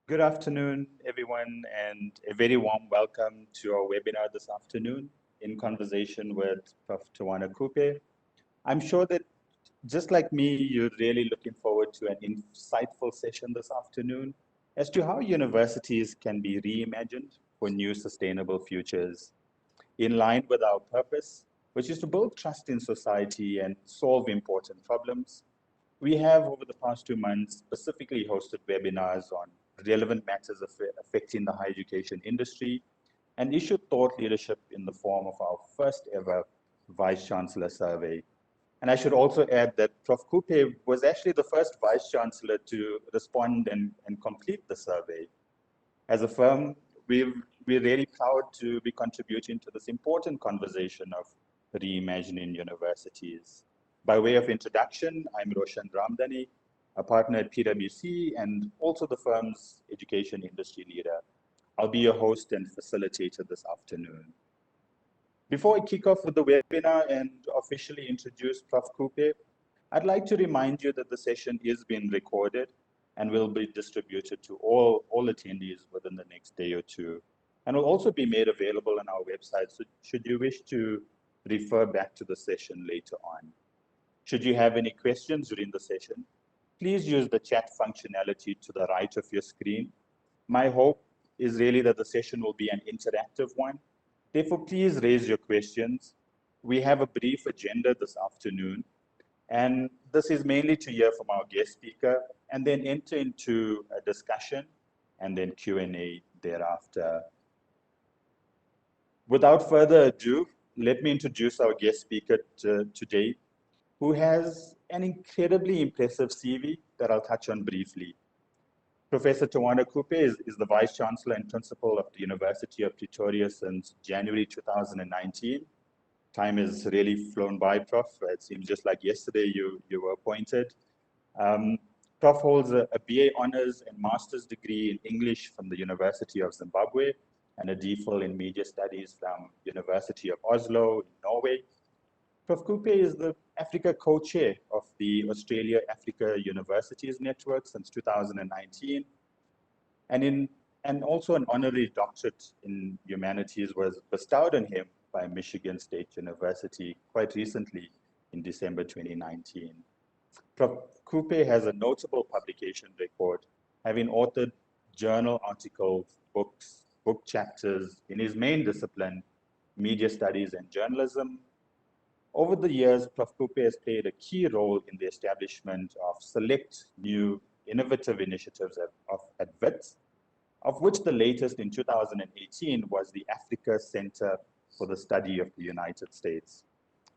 Good afternoon, everyone, and a very warm welcome to our webinar this afternoon in conversation with Prof Tawana Kupe. I'm sure that just like me, you're really looking forward to an insightful session this afternoon as to how universities can be reimagined for new sustainable futures in line with our purpose, which is to build trust in society and solve important problems. We have, over the past 2 months, specifically hosted webinars on relevant matters affecting the higher education industry and issued thought leadership in the form of our first ever Vice-Chancellor survey. And I should also add that Prof Kupe was actually the first Vice-Chancellor to respond and complete the survey. As a firm, we're really proud to be contributing to this important conversation of reimagining universities. By way of introduction, I'm Roshan Ramdhany, a partner at PwC and also the firm's education industry leader. I'll be your host and facilitator this afternoon. Before I kick off with the webinar and officially introduce Prof Kupe, I'd like to remind you that the session is being recorded and will be distributed to all attendees within the next day or two, and will also be made available on our website, so should you wish to refer back to the session later on. Should you have any questions during the session, please use the chat functionality to the right of your screen. My hope is really that the session will be an interactive one. Therefore, please raise your questions. We have a brief agenda this afternoon, and this is mainly to hear from our guest speaker and then enter into a discussion and then Q&A thereafter. Without further ado, let me introduce our guest speaker today, who has an incredibly impressive CV that I'll touch on briefly. Professor Tawana Kupe is the Vice-Chancellor and Principal of the University of Pretoria since January 2019. Time has really flown by, Prof. It seems just like yesterday you were appointed. Prof holds a BA Honours and Master's degree in English from the University of Zimbabwe and a DPhil in Media Studies from University of Oslo in Norway. Prof Kupe is the Africa co-chair of the Australia-Africa Universities Network since 2019, and also an honorary doctorate in humanities was bestowed on him by Michigan State University quite recently in December 2019. Prof Kupe has a notable publication record, having authored journal articles, books, book chapters in his main discipline, media studies and journalism. Over the years, Prof Kupe has played a key role in the establishment of select new innovative initiatives at WITS, of which the latest in 2018 was the Africa Center for the Study of the United States.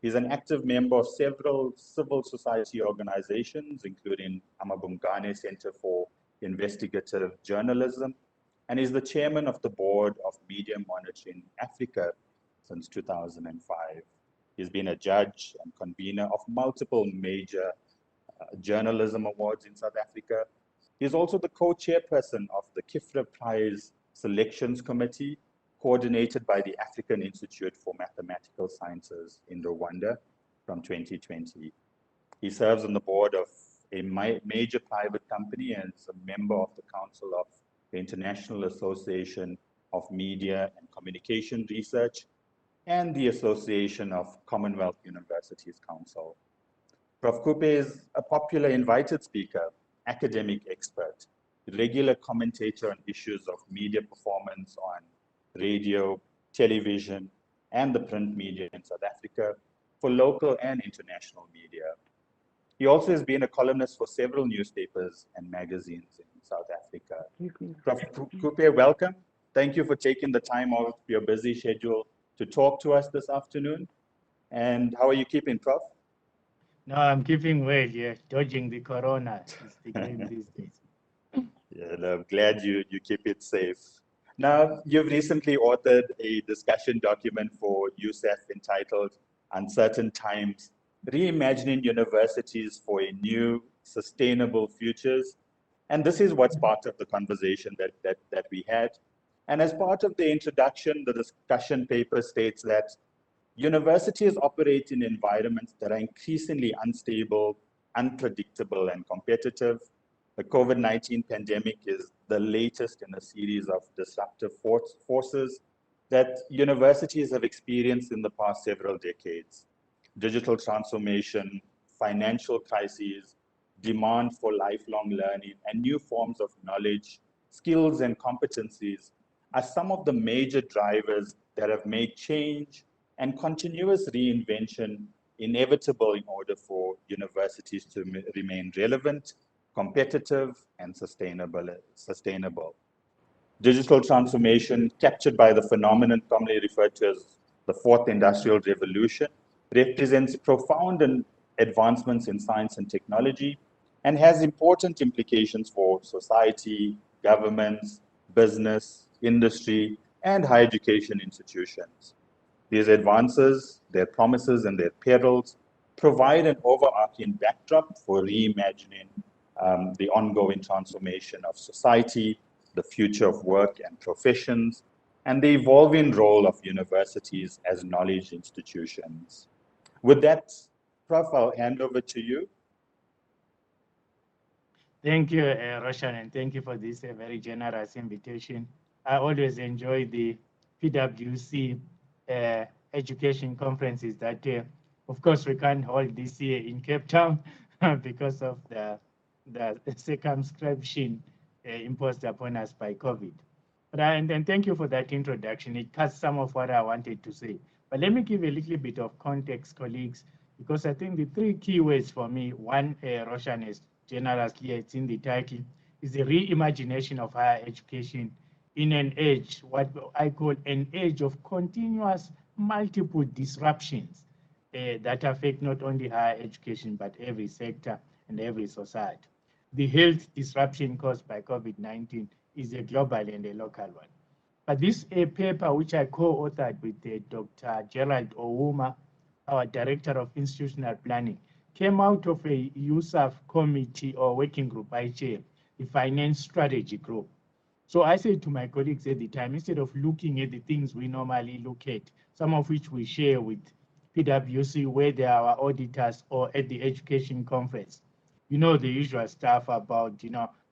He's an active member of several civil society organizations, including Amabungane Center for Investigative Journalism, and is the chairman of the board of Media Monitoring Africa since 2005. He's been a judge and convener of multiple major journalism awards in South Africa. He's also the co-chairperson of the Kifra Prize Selections Committee, coordinated by the African Institute for Mathematical Sciences in Rwanda from 2020. He serves on the board of a major private company and is a member of the Council of the International Association of Media and Communication Research and the Association of Commonwealth Universities Council. Prof Kupe is a popular invited speaker, academic expert, regular commentator on issues of media performance on radio, television, and the print media in South Africa for local and international media. He also has been a columnist for several newspapers and magazines in South Africa. Prof Kupe, welcome. Thank you for taking the time out of your busy schedule to talk to us this afternoon. And how are you keeping, Prof? No, I'm keeping well, yeah, dodging the corona. It's the game these days. Yeah, no, I'm glad you keep it safe. Now, you've recently authored a discussion document for USAF entitled Uncertain Times, Reimagining Universities for a New Sustainable Futures. And this is what's part of the conversation that we had. And as part of the introduction, the discussion paper states that universities operate in environments that are increasingly unstable, unpredictable, and competitive. The COVID-19 pandemic is the latest in a series of disruptive forces that universities have experienced in the past several decades. Digital transformation, financial crises, demand for lifelong learning, and new forms of knowledge, skills, and competencies are some of the major drivers that have made change and continuous reinvention inevitable in order for universities to remain relevant, competitive, and sustainable. Digital transformation, captured by the phenomenon commonly referred to as the Fourth Industrial Revolution, represents profound advancements in science and technology and has important implications for society, governments, business, industry, and higher education institutions. These advances, their promises, and their perils provide an overarching backdrop for reimagining the ongoing transformation of society, the future of work and professions, and the evolving role of universities as knowledge institutions. With that, Prof, I'll hand over to you. Thank you, Roshan, and thank you for this very generous invitation. I always enjoy the PwC education conferences that, of course, we can't hold this year in Cape Town because of the circumscription imposed upon us by COVID. And thank you for that introduction. It cuts some of what I wanted to say. But let me give a little bit of context, colleagues, because I think the three key words for me, one, Roshan is generously, it's in the title, is the reimagination of higher education in an age, what I call an age of continuous multiple disruptions that affect not only higher education, but every sector and every society. The health disruption caused by COVID-19 is a global and a local one. But this paper, which I co-authored with Dr. Gerald Ouma, our Director of Institutional Planning, came out of a USAF committee or working group I chair, the Finance Strategy Group. So I said to my colleagues at the time, instead of looking at the things we normally look at, some of which we share with PwC, where they are our auditors, or at the education conference, you know, the usual stuff about,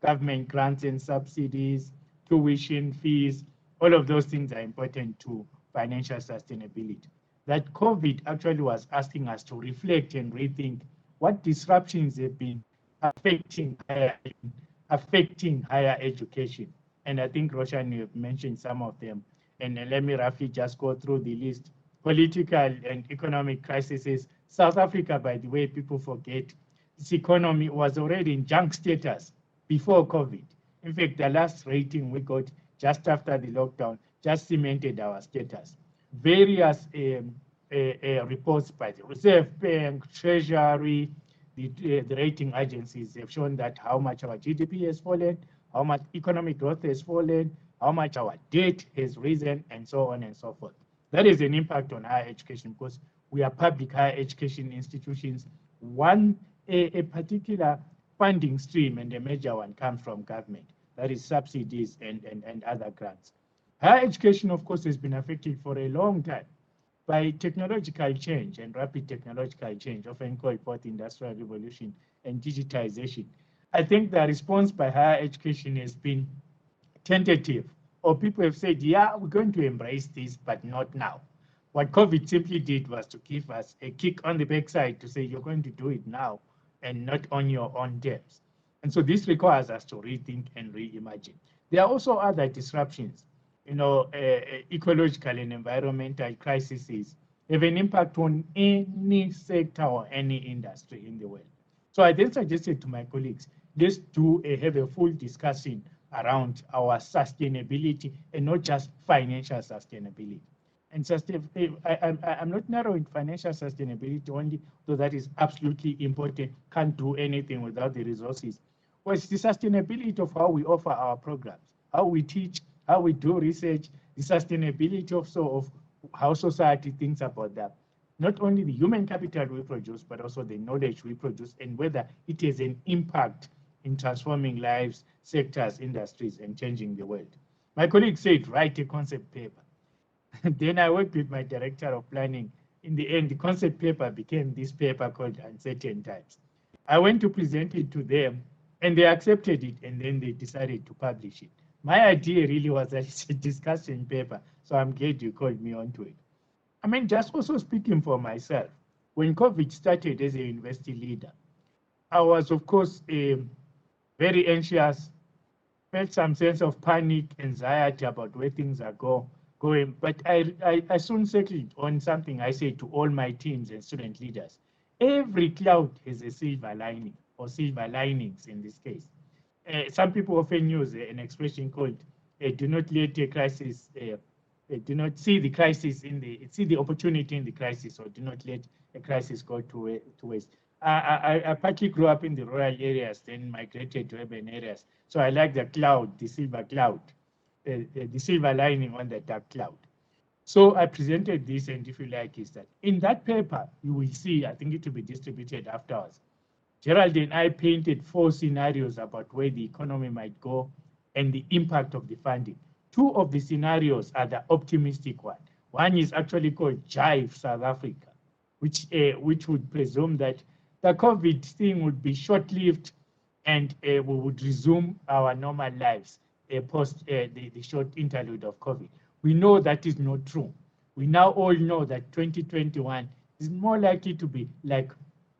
government grants and subsidies, tuition fees, all of those things are important to financial sustainability. That COVID actually was asking us to reflect and rethink what disruptions have been affecting higher education. And I think, Roshan, you have mentioned some of them. And let me roughly just go through the list. Political and economic crises. South Africa, by the way, people forget, its economy was already in junk status before COVID. In fact, the last rating we got just after the lockdown just cemented our status. Various reports by the Reserve Bank, Treasury, the rating agencies have shown that how much our GDP has fallen, how much economic growth has fallen, how much our debt has risen, and so on and so forth. That is an impact on higher education because we are public higher education institutions. A particular funding stream, and a major one, comes from government. That is subsidies and other grants. Higher education, of course, has been affected for a long time by technological change and rapid technological change, often called fourth industrial revolution and digitization. I think the response by higher education has been tentative, or people have said, yeah, we're going to embrace this, but not now. What COVID simply did was to give us a kick on the backside to say, you're going to do it now and not on your own terms. And so this requires us to rethink and reimagine. There are also other disruptions. Ecological and environmental crises have an impact on any sector or any industry in the world. So I then suggested to my colleagues, let's have a full discussion around our sustainability and not just financial sustainability. And I'm not narrowing financial sustainability only, though that is absolutely important. Can't do anything without the resources. Well, it's the sustainability of how we offer our programs, how we teach, how we do research, the sustainability also of how society thinks about that. Not only the human capital we produce, but also the knowledge we produce and whether it has an impact in transforming lives, sectors, industries, and changing the world. My colleague said, write a concept paper. Then I worked with my director of planning. In the end, the concept paper became this paper called Uncertain Times. I went to present it to them. And they accepted it, and then they decided to publish it. My idea really was that it's a discussion paper, so I'm glad you called me onto it. I mean, just also speaking for myself, when COVID started as a university leader, I was, of course, very anxious, felt some sense of panic, anxiety about where things are going. But I soon settled on something I say to all my teams and student leaders. Every cloud has a silver lining, or silver linings in this case. Some people often use an expression called do not let a crisis, do not see the crisis see the opportunity in the crisis, or do not let a crisis go to waste. I partly grew up in the rural areas, then migrated to urban areas. So I like the cloud, the silver cloud, the silver lining on the dark cloud. So I presented this, and if you like, is that in that paper, you will see, I think it will be distributed afterwards. Gerald and I painted 4 scenarios about where the economy might go and the impact of the funding. 2 of the scenarios are the optimistic one. One is actually called Jive South Africa, which would presume that the COVID thing would be short-lived, and we would resume our normal lives post the short interlude of COVID. We know that is not true. We now all know that 2021 is more likely to be like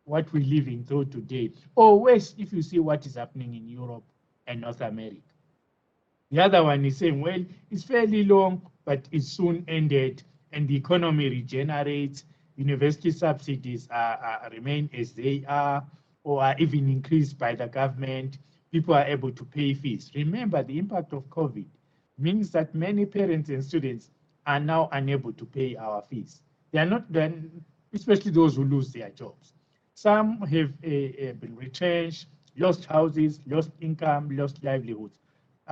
what we're living through today, or worse if you see what is happening in Europe and North America. The other one is saying, well, it's fairly long, but it's soon ended, and the economy regenerates, university subsidies remain as they are, or are even increased by the government. People are able to pay fees. Remember, the impact of COVID means that many parents and students are now unable to pay our fees. They are not, especially those who lose their jobs. Some have been retrenched, lost houses, lost income, lost livelihoods.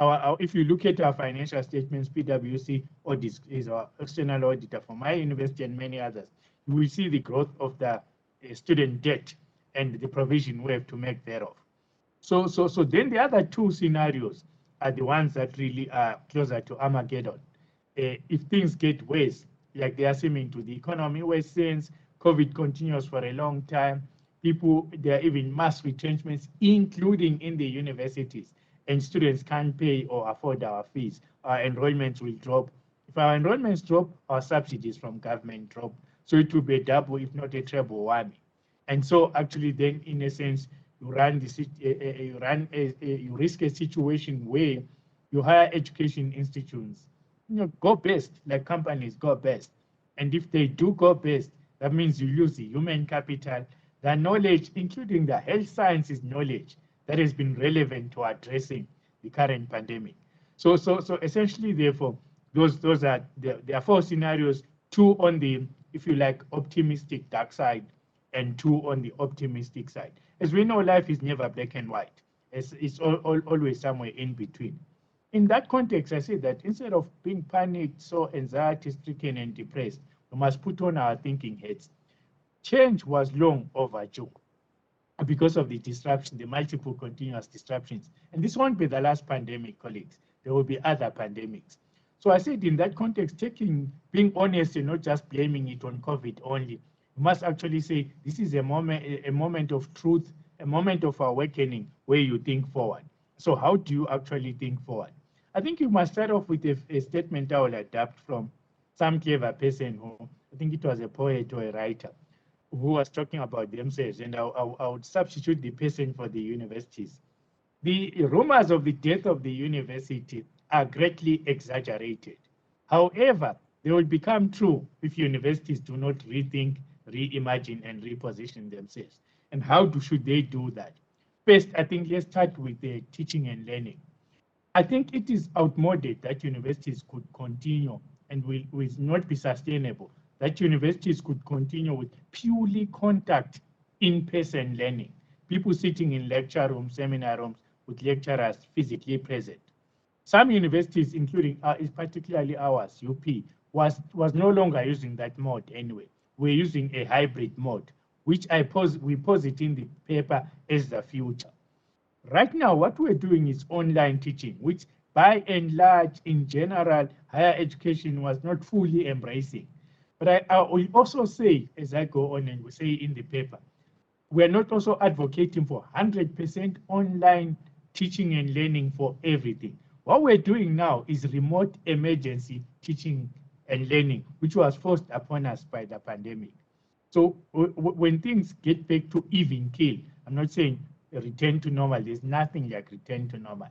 If you look at our financial statements, PwC is our external auditor for my university and many others, you will see the growth of the student debt and the provision we have to make thereof. So then the other 2 scenarios are the ones that really are closer to Armageddon. If things get worse, like they are seeming to, the economy worsens, COVID continues for a long time, there are even mass retrenchments, including in the universities, and students can't pay or afford our fees. Our enrollments will drop. If our enrollments drop, our subsidies from government drop. So it will be a double, if not a treble whammy. And so actually then, in a sense, you risk a situation where your higher education institutions go best, like companies go best. And if they do go best, that means you lose the human capital, the knowledge, including the health sciences knowledge that has been relevant to addressing the current pandemic. So essentially, therefore, there are 4 scenarios, 2 on the, if you like, optimistic dark side, and 2 on the optimistic side. As we know, life is never black and white. It's always somewhere in between. In that context, I say that instead of being panicked, so anxiety-stricken and depressed, we must put on our thinking heads. Change was long overdue because of the disruption, the multiple continuous disruptions. And this won't be the last pandemic, colleagues. There will be other pandemics. So I said in that context, being honest and not just blaming it on COVID only, you must actually say this is a moment of truth, a moment of awakening where you think forward. So how do you actually think forward? I think you must start off with a statement I will adapt from some clever person who, I think it was a poet or a writer, who was talking about themselves, and I would substitute the person for the universities. The rumors of the death of the university are greatly exaggerated. However, they will become true if universities do not rethink, reimagine, and reposition themselves. And how should they do that? First, I think let's start with the teaching and learning. I think it is outmoded that universities could continue and will not be sustainable, that universities could continue with purely contact in-person learning, people sitting in lecture rooms, seminar rooms with lecturers physically present. Some universities, including particularly ours, UP, was no longer using that mode anyway. We're using a hybrid mode, which we posit in the paper as the future. Right now, what we're doing is online teaching, which by and large, in general, higher education was not fully embracing. But I will also say, as I go on and we say in the paper, we're not also advocating for 100% online teaching and learning for everything. What we're doing now is remote emergency teaching and learning, which was forced upon us by the pandemic. So when things get back to even keel, I'm not saying return to normal, there's nothing like return to normal.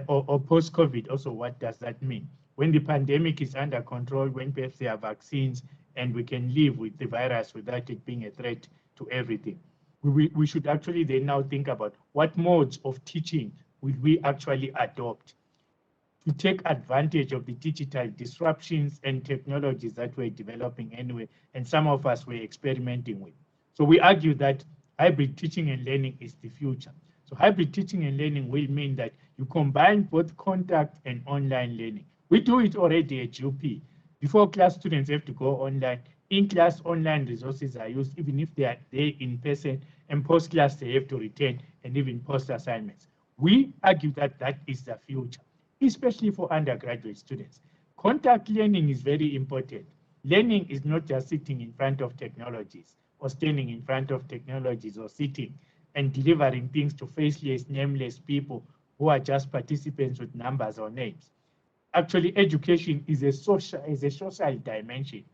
Or post-COVID also, what does that mean? When the pandemic is under control, when perhaps there are vaccines and we can live with the virus without it being a threat to everything, we should actually then now think about what modes of teaching will we actually adopt to take advantage of the digital disruptions and technologies that we're developing anyway, and some of us were experimenting with. So we argue that hybrid teaching and learning is the future. So hybrid teaching and learning will mean that you combine both contact and online learning. We do it already at UP. Before class, students have to go online. In-class online resources are used even if they are there in person, and post-class they have to return and even post assignments. We argue that that is the future, especially for undergraduate students. Contact learning is very important. Learning is not just sitting in front of technologies or standing in front of technologies or sitting and delivering things to faceless, nameless people who are just participants with numbers or names. Actually, education is a social dimension,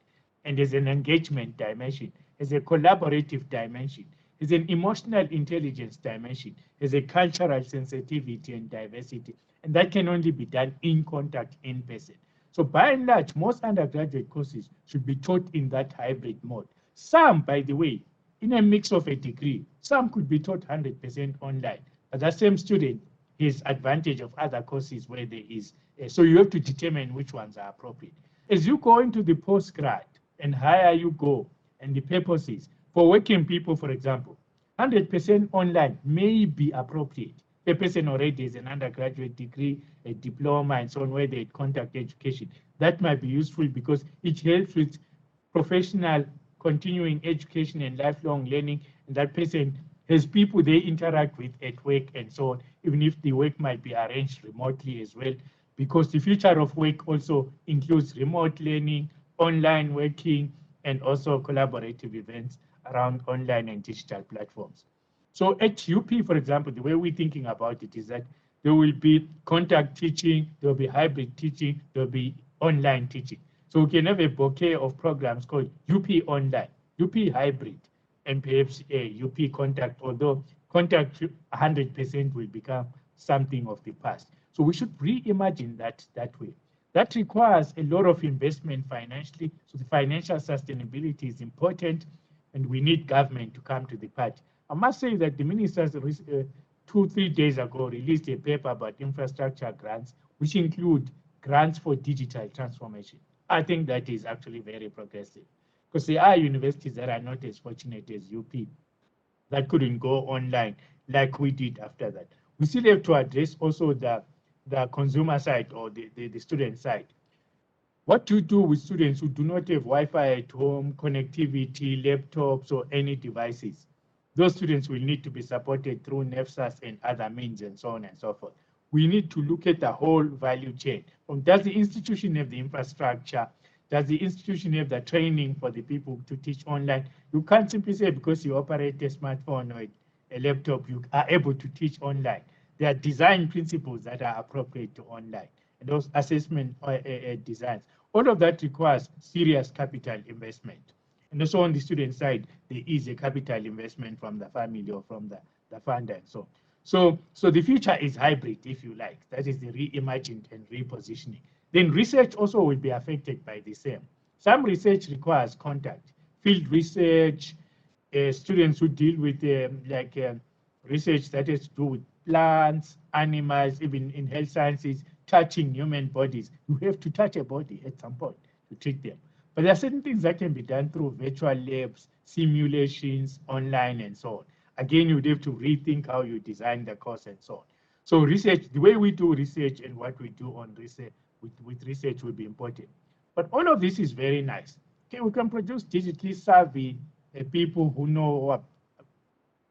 and there's an engagement dimension, there's a collaborative dimension, there's an emotional intelligence dimension, there's a cultural sensitivity and diversity, and that can only be done in contact, in person. So by and large, most undergraduate courses should be taught in that hybrid mode. Some, by the way, in a mix of a degree, some could be taught 100% online, but that same student has advantage of other courses where there is. So you have to determine which ones are appropriate. As you go into the postgrad and higher you go, and the purposes for working people, for example, 100% online may be appropriate. A person already has an undergraduate degree, a diploma, and so on, where they contact education. That might be useful because it helps with professional continuing education and lifelong learning, and that person has people they interact with at work and so on, even if the work might be arranged remotely as well, because the future of work also includes remote learning, online working, and also collaborative events around online and digital platforms. So at UP, for example, the way we're thinking about it is that there will be contact teaching, there will be hybrid teaching, there will be online teaching. So we can have a bouquet of programs called UP Online, UP Hybrid, and perhaps a UP Contact, although contact 100% will become something of the past. So we should reimagine that way. That requires a lot of investment financially, so the financial sustainability is important, and we need government to come to the party. I must say that the ministers 2-3 days ago released a paper about infrastructure grants, which include grants for digital transformation. I think that is actually very progressive, because there are universities that are not as fortunate as UP that couldn't go online like we did after that. We still have to address also the consumer side or the student side. What to do with students who do not have Wi-Fi at home, connectivity, laptops, or any devices? Those students will need to be supported through NEFSAS and other means and so on and so forth. We need to look at the whole value chain. Does the institution have the infrastructure? Does the institution have the training for the people to teach online? You can't simply say because you operate a smartphone or a laptop, you are able to teach online. There are design principles that are appropriate to online, and those assessment designs. All of that requires serious capital investment. And also on the student side, there is a capital investment from the family or from the funder and so on. So the future is hybrid, if you like. That is the reimagined and repositioning. Then research also will be affected by the same. Some research requires contact. Field research, students who deal with research that has to do with plants, animals, even in health sciences, touching human bodies. You have to touch a body at some point to treat them. But there are certain things that can be done through virtual labs, simulations, online, and so on. Again, you'd have to rethink how you design the course and so on. So research, the way we do research and what we do on research with research will be important. But all of this is very nice. Okay, we can produce digitally savvy people who know what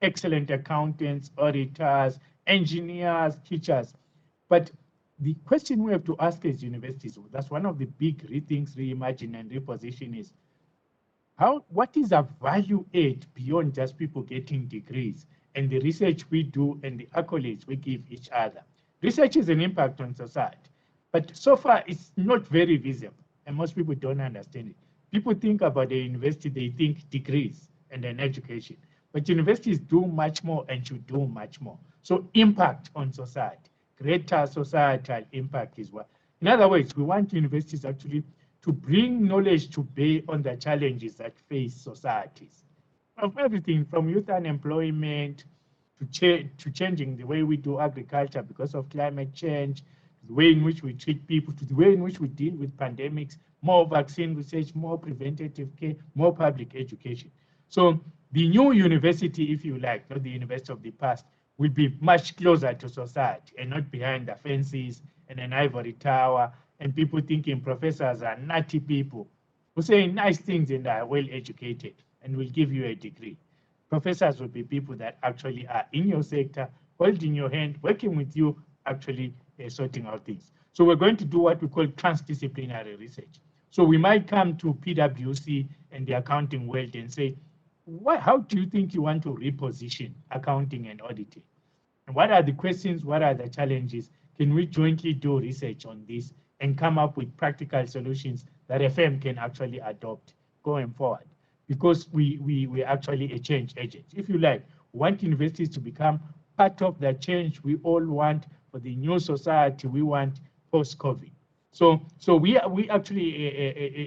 excellent accountants, auditors, engineers, teachers. But the question we have to ask as universities, that's one of the big rethinks, reimagine, and reposition is, what is a value add beyond just people getting degrees and the research we do and the accolades we give each other? Research is an impact on society, but so far it's not very visible, and most people don't understand it. People think about the university, they think degrees and then education, but universities do much more and should do much more. So impact on society, greater societal impact is what. In other words, we want universities actually to bring knowledge to bear on the challenges that face societies. Of everything from youth unemployment to changing the way we do agriculture because of climate change, the way in which we treat people, to the way in which we deal with pandemics, more vaccine research, more preventative care, more public education. So the new university, if you like, not the university of the past, will be much closer to society and not behind the fences and an ivory tower and people thinking professors are nutty people who say nice things and are well educated and will give you a degree. Professors will be people that actually are in your sector, holding your hand, working with you, actually sorting out things. So we're going to do what we call transdisciplinary research. So we might come to PwC and the accounting world and say, how do you think you want to reposition accounting and auditing? And what are the questions? What are the challenges? Can we jointly do research on this and come up with practical solutions that a firm can actually adopt going forward? Because we're actually a change agent. If you like, we want universities to become part of the change we all want for the new society we want post-COVID. So we actually,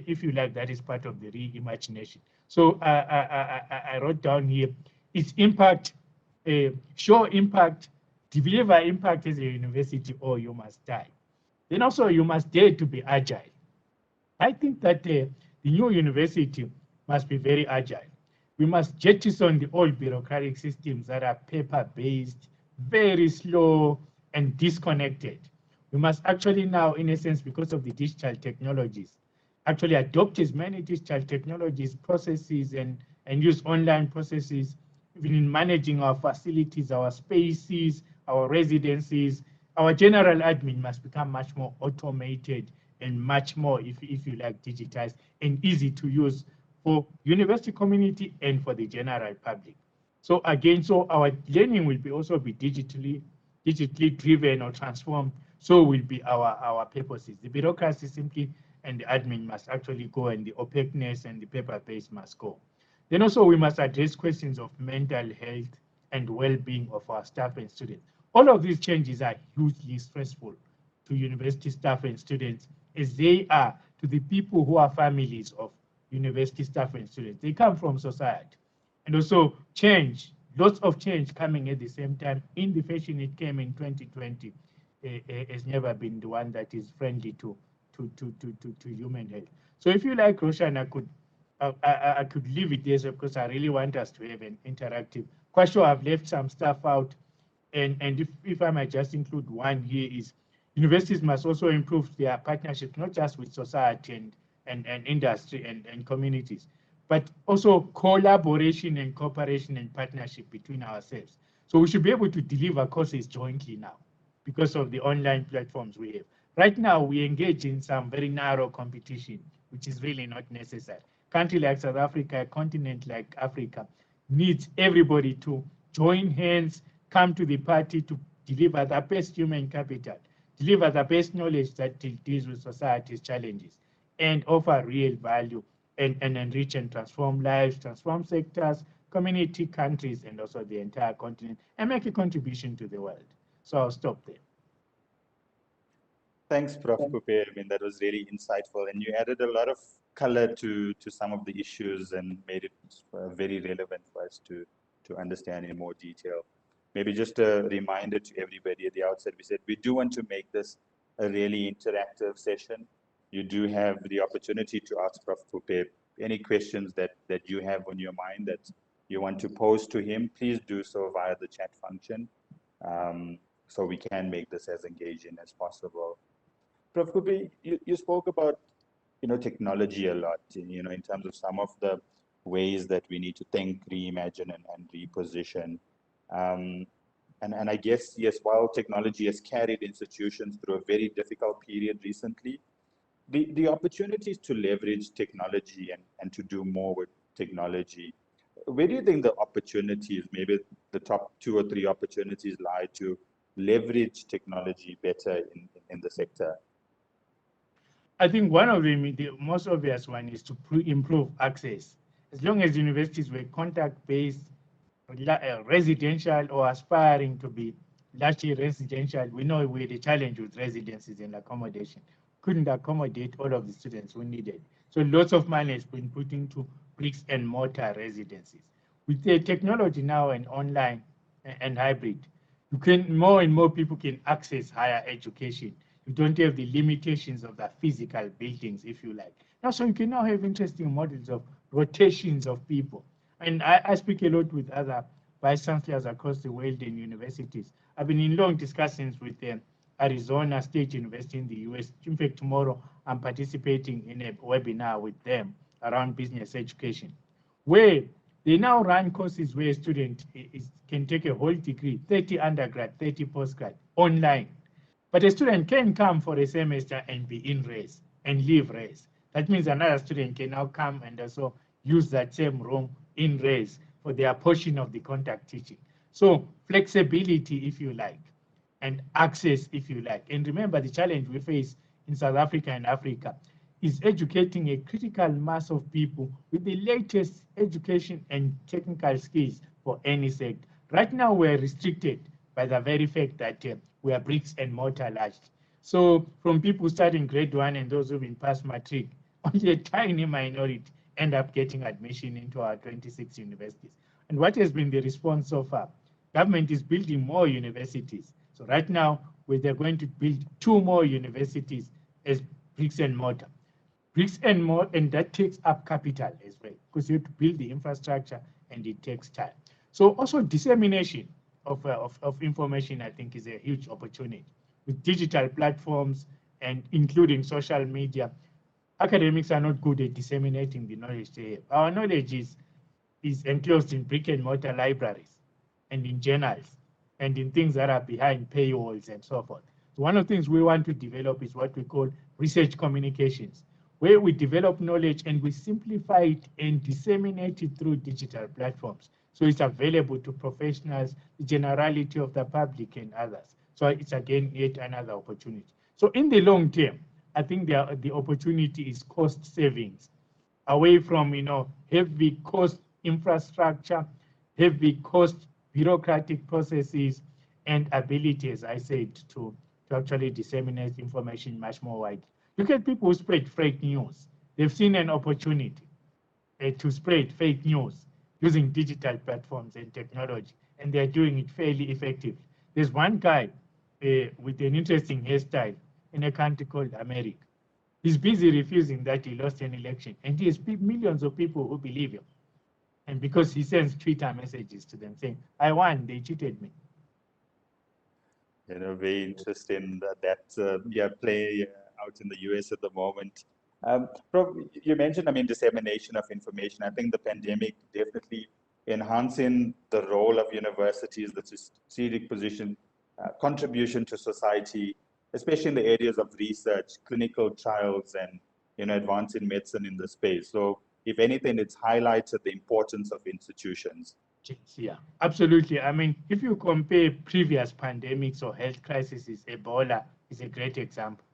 if you like, that is part of the reimagination. So I wrote down here, its impact, show impact, deliver impact as a university, or you must die. Then also you must dare to be agile. I think that the new university must be very agile. We must jettison the old bureaucratic systems that are paper-based, very slow and disconnected. We must actually now, in a sense, because of the digital technologies, actually adopt as many digital technologies, processes, and use online processes, even in managing our facilities, our spaces, our residencies. Our general admin must become much more automated and much more, if you like, digitized and easy to use for university community and for the general public. So again, so our learning will be also be digitally driven or transformed. So will be our purposes. The bureaucracy simply and the admin must actually go, and the opaqueness and the paper-based must go. Then also we must address questions of mental health and well-being of our staff and students. All of these changes are hugely stressful to university staff and students, as they are to the people who are families of university staff and students. They come from society. And also change, lots of change coming at the same time. In the fashion it came in 2020 has never been the one that is friendly to human health. So if you like, Roshan, I could leave it there because I really want us to have an interactive. Quite sure I've left some stuff out. And if I might just include one here is universities must also improve their partnerships, not just with society and industry and communities, but also collaboration and cooperation and partnership between ourselves. So we should be able to deliver courses jointly now because of the online platforms we have. Right now, we engage in some very narrow competition, which is really not necessary. A country like South Africa, a continent like Africa, needs everybody to join hands, come to the party to deliver the best human capital, deliver the best knowledge that deals with society's challenges, and offer real value and enrich and transform lives, transform sectors, community, countries, and also the entire continent, and make a contribution to the world. So I'll stop there. Thanks, Prof. Kupe. I mean, that was really insightful, and you added a lot of color to some of the issues and made it very relevant for us to understand in more detail. Maybe just a reminder to everybody at the outset, we said we do want to make this a really interactive session. You do have the opportunity to ask Prof. Kupe any questions that you have on your mind that you want to pose to him. Please do so via the chat function, so we can make this as engaging as possible. Prof. Kupe, you spoke about technology a lot, in terms of some of the ways that we need to think, reimagine, and reposition. And I guess, yes, while technology has carried institutions through a very difficult period recently, the opportunities to leverage technology and to do more technology. Where do you think the opportunities, maybe the top 2 or 3 opportunities, lie to leverage technology better in the sector? I think one of them, the most obvious one, is to improve access. As long as universities were contact-based, residential, or aspiring to be largely residential, we know we had a challenge with residencies and accommodation. Couldn't accommodate all of the students who needed. So lots of money has been put into bricks and mortar residencies. With the technology now and online and hybrid, you can more and more people can access higher education. You don't have the limitations of the physical buildings, if you like. Now, so you can now have interesting models of rotations of people. And I speak a lot with other vice-chancellors across the world and universities. I've been in long discussions with them. Arizona State University in the US. In fact, tomorrow I'm participating in a webinar with them around business education, where they now run courses where a student can take a whole degree, 30 undergrad, 30 postgrad, online. But a student can come for a semester and be in res and leave res. That means another student can now come and also use that same room in res for their portion of the contact teaching. So flexibility, if you like, and access, if you like. And remember, the challenge we face in South Africa and Africa is educating a critical mass of people with the latest education and technical skills for any sector. Right now, we're restricted by the very fact that we are bricks and mortar large. So from people starting grade 1 and those who've been past matric, only a tiny minority end up getting admission into our 26 universities. And what has been the response so far? Government is building more universities. So right now, they're going to build 2 more universities as bricks and mortar. Bricks and mortar, and that takes up capital as well, because you have to build the infrastructure and it takes time. So also dissemination of information, I think, is a huge opportunity. With digital platforms and including social media, academics are not good at disseminating the knowledge they have. Our knowledge is enclosed in brick and mortar libraries and in journals and in things that are behind paywalls and so forth. So one of the things we want to develop is what we call research communications, where we develop knowledge and we simplify it and disseminate it through digital platforms. So it's available to professionals, the generality of the public and others. So it's again yet another opportunity. So in the long term, I think the opportunity is cost savings, away from heavy cost infrastructure, heavy cost bureaucratic processes, and ability, as I said, to actually disseminate information much more widely. Look at people who spread fake news. They've seen an opportunity to spread fake news using digital platforms and technology, and they're doing it fairly effectively. There's one guy with an interesting hairstyle in a country called America. He's busy refusing that he lost an election, and he has millions of people who believe him. And because he sends Twitter messages to them saying, I won, they cheated me. Very interesting that play out in the US at the moment. Prof, you mentioned, dissemination of information. I think the pandemic definitely enhancing the role of universities, the strategic position, contribution to society, especially in the areas of research, clinical trials, and advancing medicine in the space. So if anything, it's highlighted the importance of institutions. Yeah, absolutely. If you compare previous pandemics or health crises, Ebola is a great example.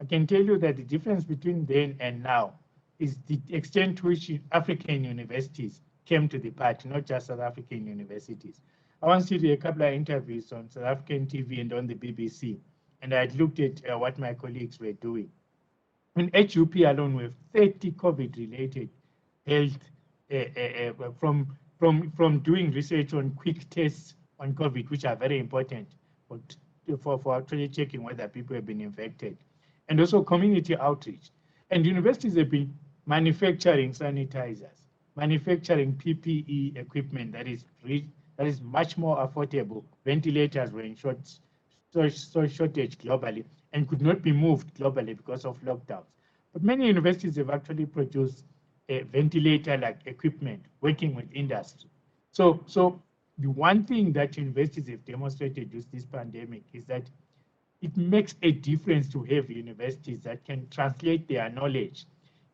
I can tell you that the difference between then and now is the extent to which African universities came to the party, not just South African universities. I once did a couple of interviews on South African TV and on the BBC, and I had looked at what my colleagues were doing. In HUP alone, we have 30 COVID-related health from doing research on quick tests on COVID, which are very important for actually checking whether people have been infected, and also community outreach. And universities have been manufacturing sanitizers, manufacturing PPE equipment that is much more affordable. Ventilators were in shortage globally and could not be moved globally because of lockdowns. But many universities have actually produced a ventilator-like equipment working with industry. So the one thing that universities have demonstrated with this pandemic is that it makes a difference to have universities that can translate their knowledge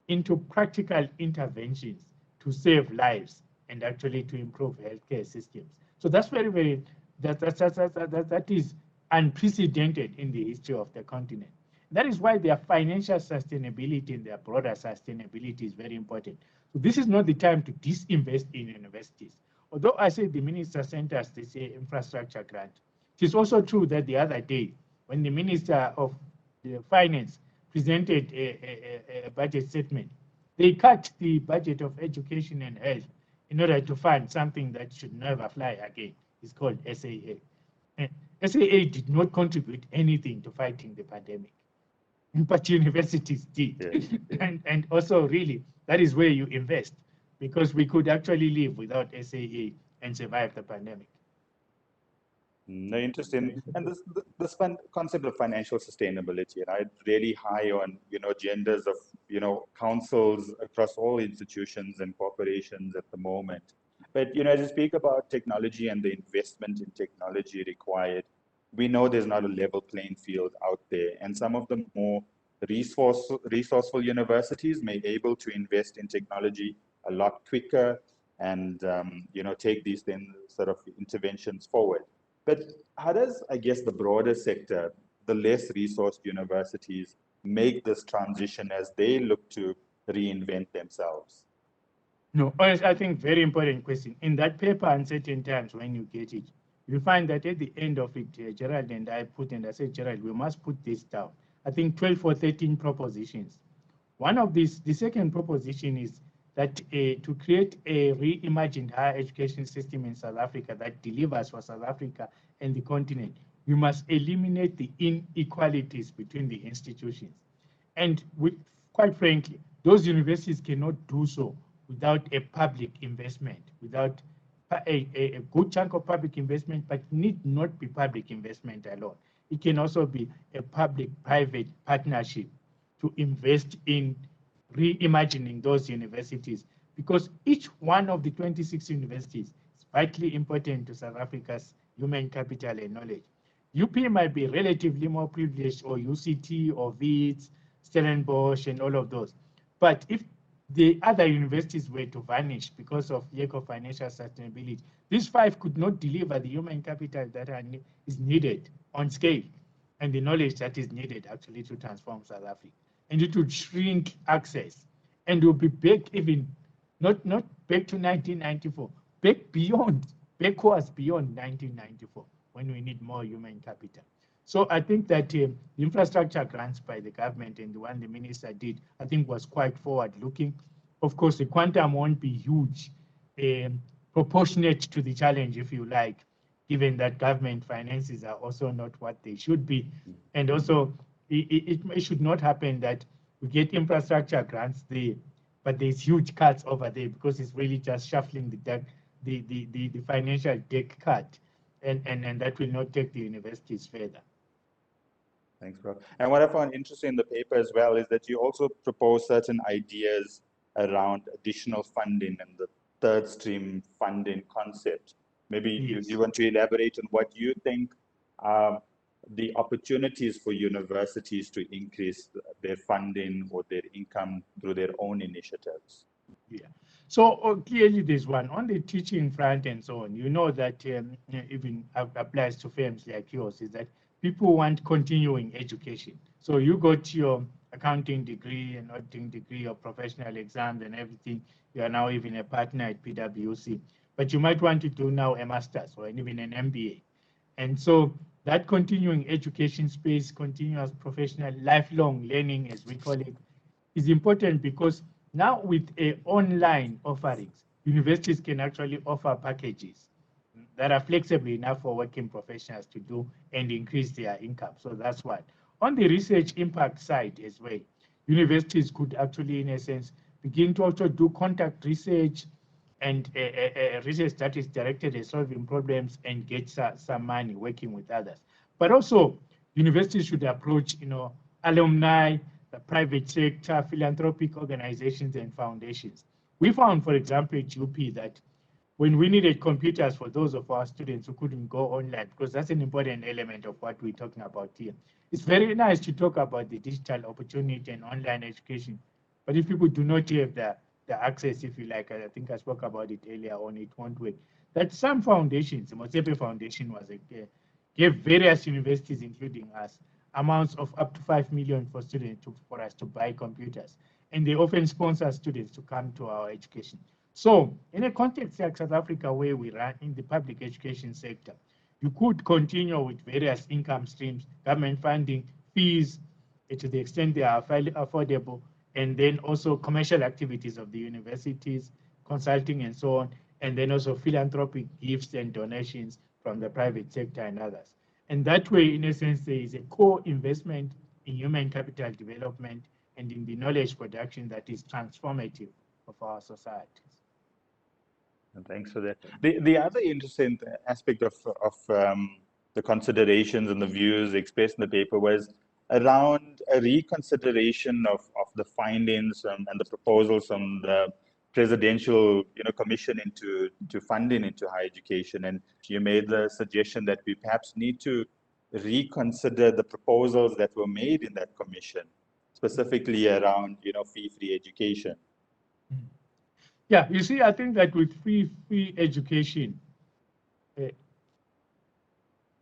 into practical interventions to save lives and actually to improve healthcare systems. So that's that is unprecedented in the history of the continent. That is why their financial sustainability and their broader sustainability is very important. So this is not the time to disinvest in universities. Although I say the minister sent us this infrastructure grant, it is also true that the other day, when the Minister of Finance presented a budget statement, they cut the budget of education and health in order to fund something that should never fly again. It's called SAA. And SAA did not contribute anything to fighting the pandemic, but universities did. Yes. And also, really, that is where you invest, because we could actually live without SAA and survive the pandemic. No, interesting. And this concept of financial sustainability, right? Really high on, agendas of, councils across all institutions and corporations at the moment. But, as you speak about technology and the investment in technology required, we know there's not a level playing field out there. And some of the more resourceful universities may be able to invest in technology a lot quicker and, take these sort of interventions forward. But how does, I guess, the broader sector, the less resourced universities, make this transition as they look to reinvent themselves? No, I think very important question. In that paper, Uncertain Times, when you get it, you find that at the end of it, Gerald and I said, Gerald, we must put this down. I think 12 or 13 propositions. One of these, the second proposition is that to create a reimagined higher education system in South Africa that delivers for South Africa and the continent, we must eliminate the inequalities between the institutions. And quite frankly, those universities cannot do so without a public investment, without a good chunk of public investment, but need not be public investment alone. It can also be a public-private partnership to invest in reimagining those universities, because each one of the 26 universities is vitally important to South Africa's human capital and knowledge. UP might be relatively more privileged, or UCT, or Wits, Stellenbosch, and all of those. But if the other universities were to vanish because of lack of financial sustainability, these five could not deliver the human capital that is needed on scale and the knowledge that is needed actually to transform South Africa. And it would shrink access, and will be back even, not back to 1994, backwards beyond 1994, when we need more human capital. So I think that the infrastructure grants by the government and the one the minister did, I think was quite forward-looking. Of course, the quantum won't be huge, proportionate to the challenge, if you like, given that government finances are also not what they should be. And also, it should not happen that we get infrastructure grants there, but there's huge cuts over there, because it's really just shuffling the financial deck cut, and that will not take the universities further. Thanks, Prof. And what I found interesting in the paper as well is that you also propose certain ideas around additional funding and the third stream funding concept. Maybe yes. you want to elaborate on what you think the opportunities for universities to increase their funding or their income through their own initiatives. Yeah. So clearly there's one on the teaching front and so on. You know that even applies to firms like yours, is that people want continuing education. So you got your accounting degree and auditing degree or professional exams and everything. You are now even a partner at PwC. But you might want to do now a master's or even an MBA. And so that continuing education space, continuous professional, lifelong learning, as we call it, is important, because now with online offerings, universities can actually offer packages that are flexible enough for working professionals to do and increase their income. So that's one. On the research impact side as well, universities could actually, in a sense, begin to also do contact research and research that is directed at solving problems and get some money working with others. But also, universities should approach, alumni, the private sector, philanthropic organizations, and foundations. We found, for example, at UP that when we needed computers for those of our students who couldn't go online, because that's an important element of what we're talking about here. It's very nice to talk about the digital opportunity and online education, but if people do not have the the access, if you like. I think I spoke about it earlier on, it won't work. That some foundations, the Motsepe Foundation gave various universities, including us, amounts of up to 5 million for students for us to buy computers. And they often sponsor students to come to our education. So in a context like South Africa, where we run in the public education sector, you could continue with various income streams, government funding, fees, to the extent they are affordable, and then also commercial activities of the universities, consulting and so on, and then also philanthropic gifts and donations from the private sector and others. And that way, in a sense, there is a core investment in human capital development and in the knowledge production that is transformative of our societies. Thanks for that. The other interesting aspect of the considerations and the views expressed in the paper was around a reconsideration of the findings and the proposals from the presidential commission into funding into higher education. And you made the suggestion that we perhaps need to reconsider the proposals that were made in that commission, specifically around fee-free education. Yeah, you see, I think that with free education,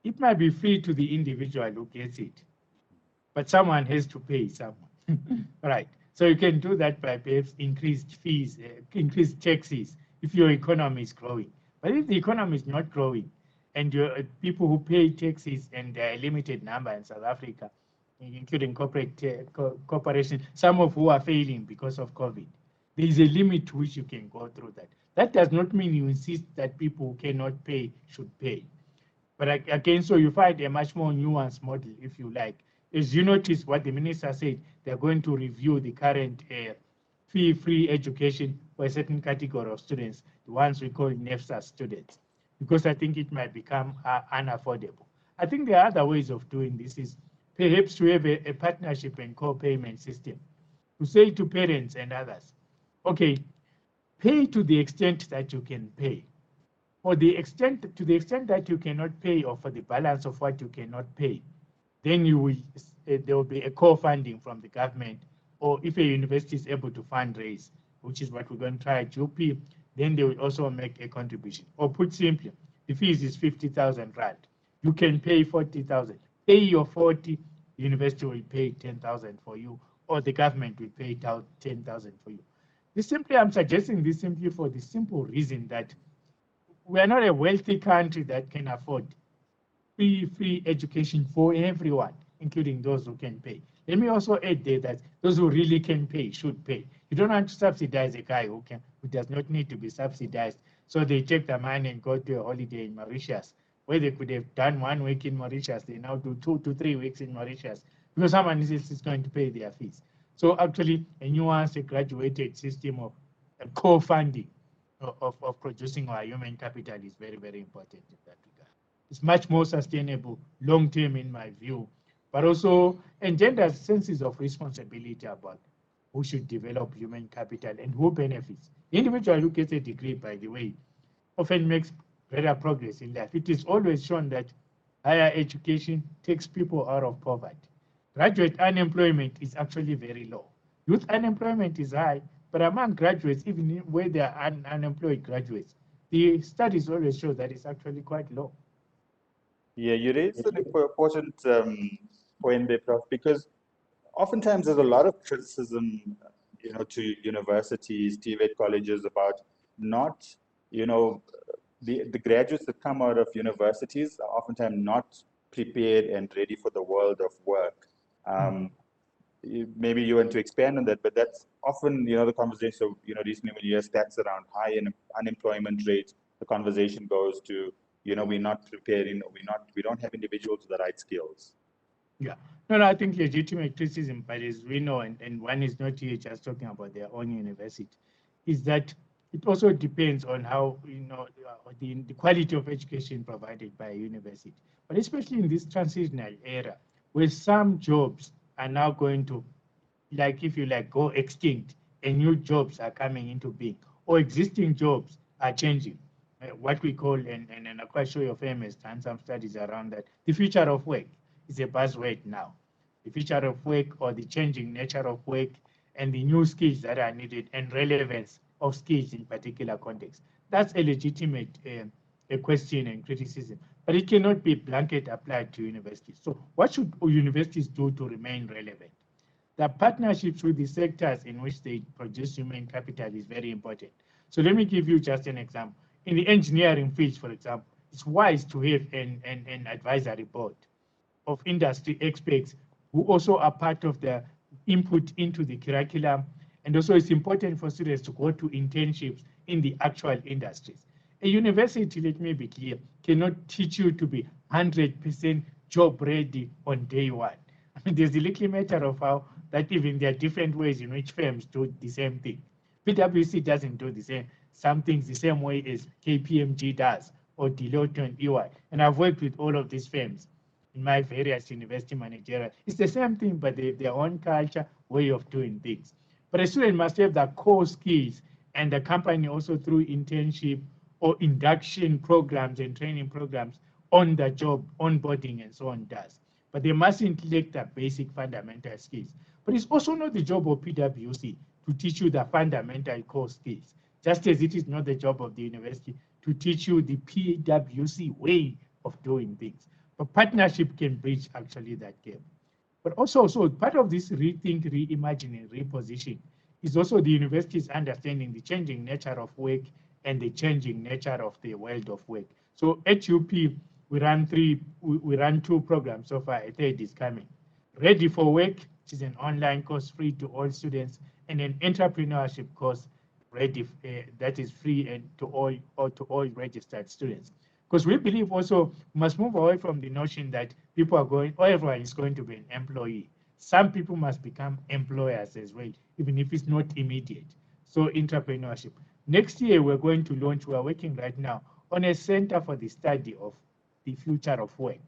it might be free to the individual who gets it, but someone has to pay someone, right? So you can do that by perhaps increased fees, increased taxes if your economy is growing. But if the economy is not growing, and people who pay taxes, and there are a limited number in South Africa, including corporations, some of who are failing because of COVID, there is a limit to which you can go through that. That does not mean you insist that people who cannot pay should pay. But again, so you find a much more nuanced model, if you like. As you notice what the minister said, they're going to review the current fee-free education for a certain category of students, the ones we call NEFSA students, because I think it might become unaffordable. I think there are other ways of doing this, is perhaps to have a partnership and co-payment system, to say to parents and others, okay, pay to the extent that you can pay. To the extent that you cannot pay, or for the balance of what you cannot pay, then there will be a co-funding from the government, or if a university is able to fundraise, which is what we're going to try at UP, then they will also make a contribution. Or put simply, the fees is 50,000 rand. You can pay 40,000. Pay your 40, the university will pay 10,000 for you, or the government will pay 10,000 for you. I'm suggesting this simply for the simple reason that we are not a wealthy country that can afford free education for everyone, including those who can pay. Let me also add there that those who really can pay should pay. You don't want to subsidize a guy who does not need to be subsidized. So they take the money and go to a holiday in Mauritius, where they could have done 1 week in Mauritius. They now do 2 to 3 weeks in Mauritius because someone is going to pay their fees. So actually, a nuanced, a graduated system of co-funding of producing our human capital is very, very important in that regard. It's much more sustainable long-term in my view, but also engenders senses of responsibility about who should develop human capital and who benefits. The individual who gets a degree, by the way, often makes greater progress in life. It is always shown that higher education takes people out of poverty. Graduate unemployment is actually very low. Youth unemployment is high, but among graduates, even where there are unemployed graduates, the studies always show that it's actually quite low. Yeah, you raised an important point there, Prof, because oftentimes there's a lot of criticism, to universities, TVET colleges about not, the graduates that come out of universities are oftentimes not prepared and ready for the world of work. Maybe you want to expand on that, but that's often, the conversation of, recently when you hear stats around high unemployment rates, the conversation goes to, we're not preparing, we don't have individuals with the right skills. Yeah, no, I think legitimate criticism, but as we know, and one is not here just talking about their own university, is that it also depends on how, the quality of education provided by a university. But especially in this transitional era, where some jobs are now going to, if you like, go extinct, and new jobs are coming into being, or existing jobs are changing. What we call, and I'm quite sure your firm has done some studies around that, the future of work is a buzzword now. The future of work, or the changing nature of work, and the new skills that are needed and relevance of skills in particular context. That's a legitimate a question and criticism, but it cannot be blanket applied to universities. So what should universities do to remain relevant? The partnerships with the sectors in which they produce human capital is very important. So let me give you just an example. In the engineering fields, for example, it's wise to have an advisory board of industry experts who also are part of the input into the curriculum. And also it's important for students to go to internships in the actual industries. A university, let me be clear, cannot teach you to be 100% job ready on day one. I mean, there's a little matter of how that even there are different ways in which firms do the same thing. PwC doesn't do the same, some things the same way as KPMG does, or Deloitte and EY. And I've worked with all of these firms in my various university managerial. It's the same thing, but they have their own culture, way of doing things. But a student must have the core skills, and the company also through internship or induction programs and training programs on the job, onboarding and so on does. But they mustn't lack the basic fundamental skills. But it's also not the job of PwC to teach you the fundamental core skills, just as it is not the job of the university to teach you the PwC way of doing things. But partnership can bridge actually that gap. But also, so part of this rethink, reimagining, reposition is also the university's understanding the changing nature of work and the changing nature of the world of work. So at UP, we run two programs so far. A third is coming. Ready for Work, which is an online course free to all students, and an entrepreneurship course ready that is free and to all registered students. Because we believe also we must move away from the notion that people are going, or everyone is going to be an employee. Some people must become employers as well, even if it's not immediate. So entrepreneurship. Next year, we're going to launch, we're working right now on a center for the study of the future of work.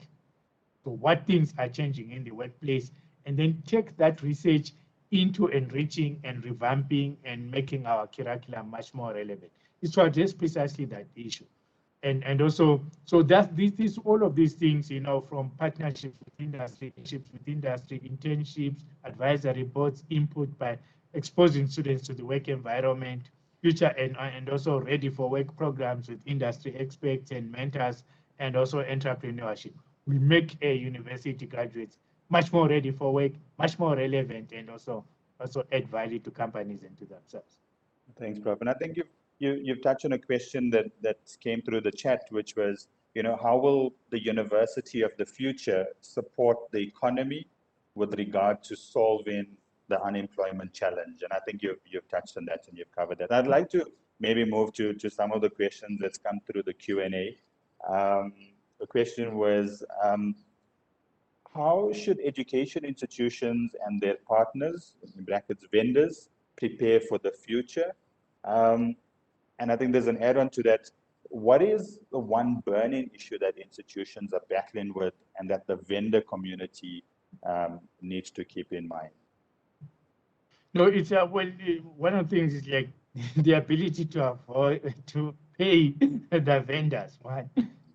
So what things are changing in the workplace, and then take that research into enriching and revamping and making our curriculum much more relevant. It's to address precisely that issue. And also, so that this is all of these things, you know, from partnerships with industry, internships, advisory boards, input by exposing students to the work environment, future and also ready for work programs with industry experts and mentors, and also entrepreneurship. We make a university graduates much more ready for work, much more relevant, and also add value to companies and to themselves. Thanks, Prof. And I think you've touched on a question that came through the chat, which was, you know, how will the university of the future support the economy with regard to solving the unemployment challenge? And I think you've touched on that and you've covered that. I'd like to maybe move to some of the questions that's come through the Q&A. The question was, how should education institutions and their partners, in brackets vendors, prepare for the future? And I think there's an add-on to that. What is the one burning issue that institutions are battling with and that the vendor community needs to keep in mind? No, it's well, one of the things is like the ability to avoid to pay the vendors. One,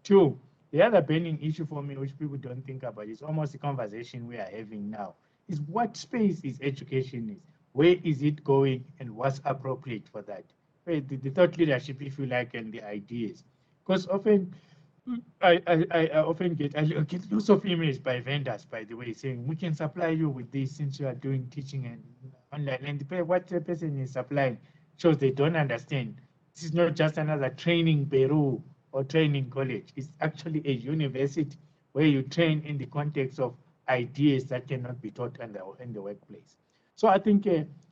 two. The other burning issue for me, which people don't think about, is almost the conversation we are having now. Is what space is education is? Where is it going, and what's appropriate for that? The thought leadership, if you like, and the ideas. Because often I often get lots of emails by vendors, by the way, saying we can supply you with this since you are doing teaching and online. And what the person is supplying shows they don't understand. This is not just another training bureau or training college. It's actually a university where you train in the context of ideas that cannot be taught in the workplace. So I think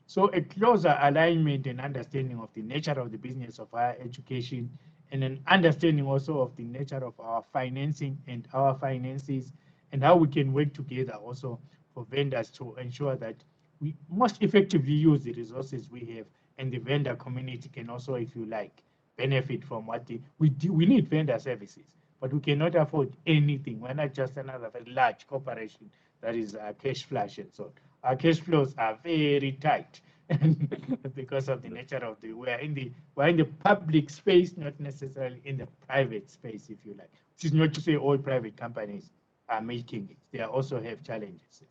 so a closer alignment and understanding of the nature of the business of higher education, and an understanding also of the nature of our financing and our finances, and how we can work together also for vendors to ensure that we most effectively use the resources we have, and the vendor community can also, if you like, benefit from what we do. We need vendor services, but we cannot afford anything. We're not just another very large corporation that is cash flush and so on. Our cash flows are very tight because of the nature of we're in the public space, not necessarily in the private space, if you like. Which is not to say all private companies are making it. They also have challenges.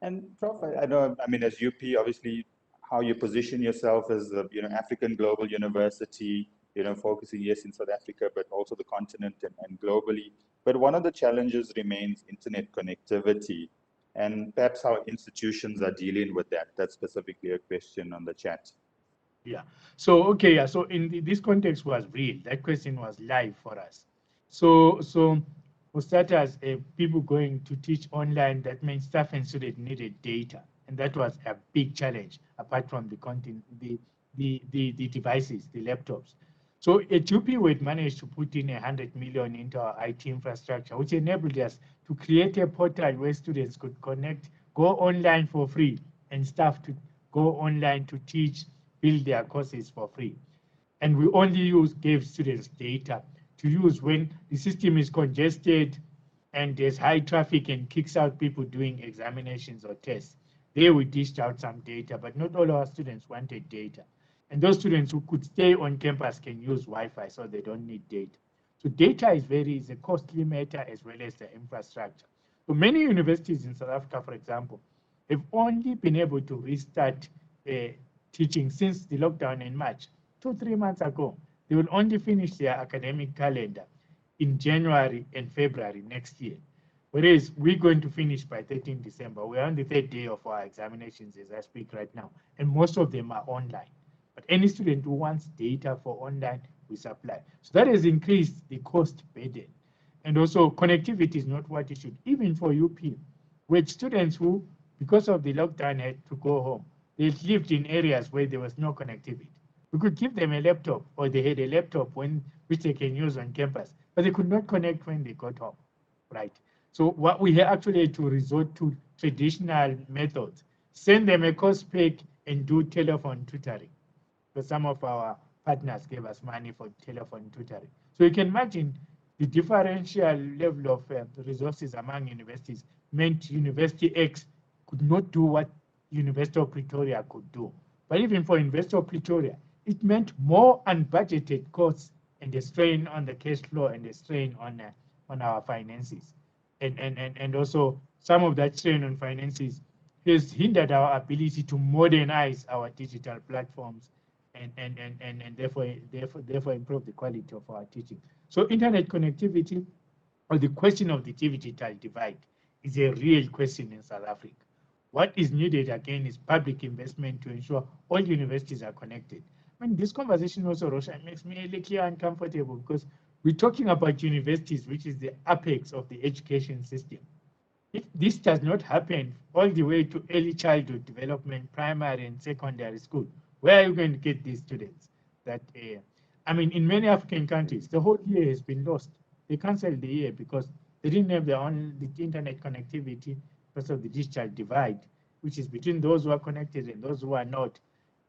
And Prof, I know, I mean, as UP, obviously, how you position yourself as a, African global university, focusing, yes, in South Africa, but also the continent and globally. But one of the challenges remains internet connectivity, and perhaps how institutions are dealing with that. That's specifically a question on the chat. Yeah. So, okay, yeah. So this context was real. That question was live for us. So for starters, people going to teach online, that means staff and students needed data. And that was a big challenge, apart from the content, the devices, the laptops. So at UP, we'd managed to put in 100 million into our IT infrastructure, which enabled us to create a portal where students could connect, go online for free, and staff to go online to teach, build their courses for free. And we only gave students data to use when the system is congested and there's high traffic and kicks out people doing examinations or tests. There we dished out some data, but not all our students wanted data. And those students who could stay on campus can use Wi-Fi, so they don't need data. So data is a costly matter as well as the infrastructure. So many universities in South Africa, for example, have only been able to restart teaching since the lockdown in March. 2-3 months ago. They will only finish their academic calendar in January and February next year. Whereas we're going to finish by 13 December. We're on the third day of our examinations as I speak right now, and most of them are online. But any student who wants data for online, we supply. So that has increased the cost burden. And also connectivity is not what it should, even for UP, with students who, because of the lockdown, had to go home. They lived in areas where there was no connectivity. We could give them a laptop, or they had a laptop which they can use on campus, but they could not connect when they got home, right? So what we actually had to resort to traditional methods, send them a course pack and do telephone tutoring. So some of our partners gave us money for telephone tutoring. So you can imagine the differential level of resources among universities meant University X could not do what University of Pretoria could do. But even for University of Pretoria, it meant more unbudgeted costs and a strain on the cash flow and a strain on our finances. And also some of that strain on finances has hindered our ability to modernize our digital platforms and therefore improve the quality of our teaching. So internet connectivity, or the question of the digital divide, is a real question in South Africa. What is needed again is public investment to ensure all universities are connected. I mean, this conversation also, Roshan, makes me a little uncomfortable because we're talking about universities, which is the apex of the education system. If this does not happen all the way to early childhood development, primary and secondary school, where are you going to get these students? I mean, in many African countries, the whole year has been lost. They canceled the year because they didn't have the internet connectivity because of the digital divide, which is between those who are connected and those who are not.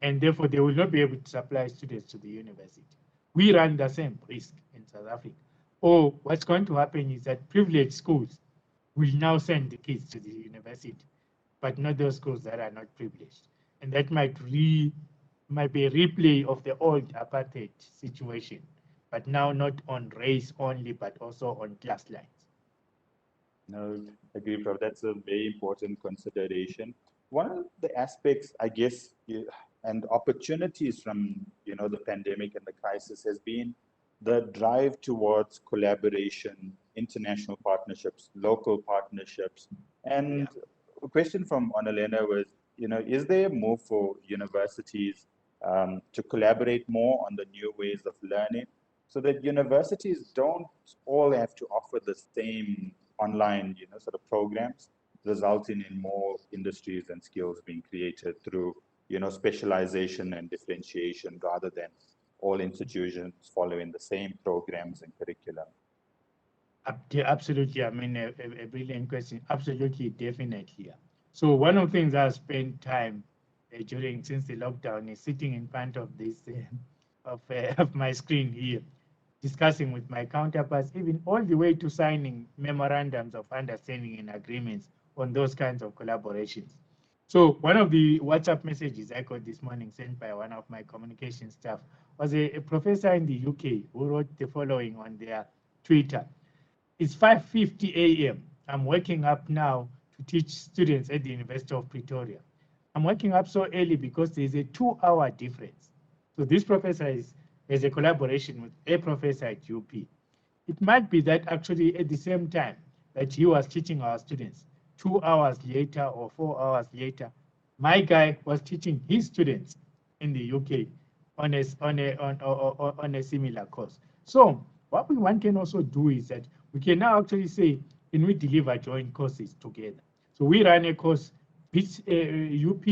And therefore, they will not be able to supply students to the university. We run the same risk in South Africa. Or what's going to happen is that privileged schools will now send the kids to the university, but not those schools that are not privileged. And that might be a replay of the old apartheid situation, but now not on race only, but also on class lines. No, agree, Prof. That's a very important consideration. One of the aspects, I guess, and opportunities from the pandemic and the crisis has been the drive towards collaboration, international partnerships, local partnerships. And a question from Annalena was, is there a move for universities to collaborate more on the new ways of learning so that universities don't all have to offer the same online, sort of programs, resulting in more industries and skills being created through, specialization and differentiation rather than all institutions following the same programs and curriculum? Absolutely. I mean, a brilliant question. Absolutely, definitely. So one of the things I spent time since the lockdown is sitting in front of this of my screen here, discussing with my counterparts, even all the way to signing memorandums of understanding and agreements on those kinds of collaborations. So one of the WhatsApp messages I got this morning sent by one of my communication staff was a professor in the UK who wrote the following on their Twitter. It's 5:50 a.m. I'm waking up now to teach students at the University of Pretoria. I'm waking up so early because there's a 2-hour difference. So this professor has a collaboration with a professor at UP. It might be that actually at the same time that he was teaching our students, 2 hours later or 4 hours later, my guy was teaching his students in the UK on a similar course. So what one can also do is that we can now actually say, can we deliver joint courses together? So we run a course, UP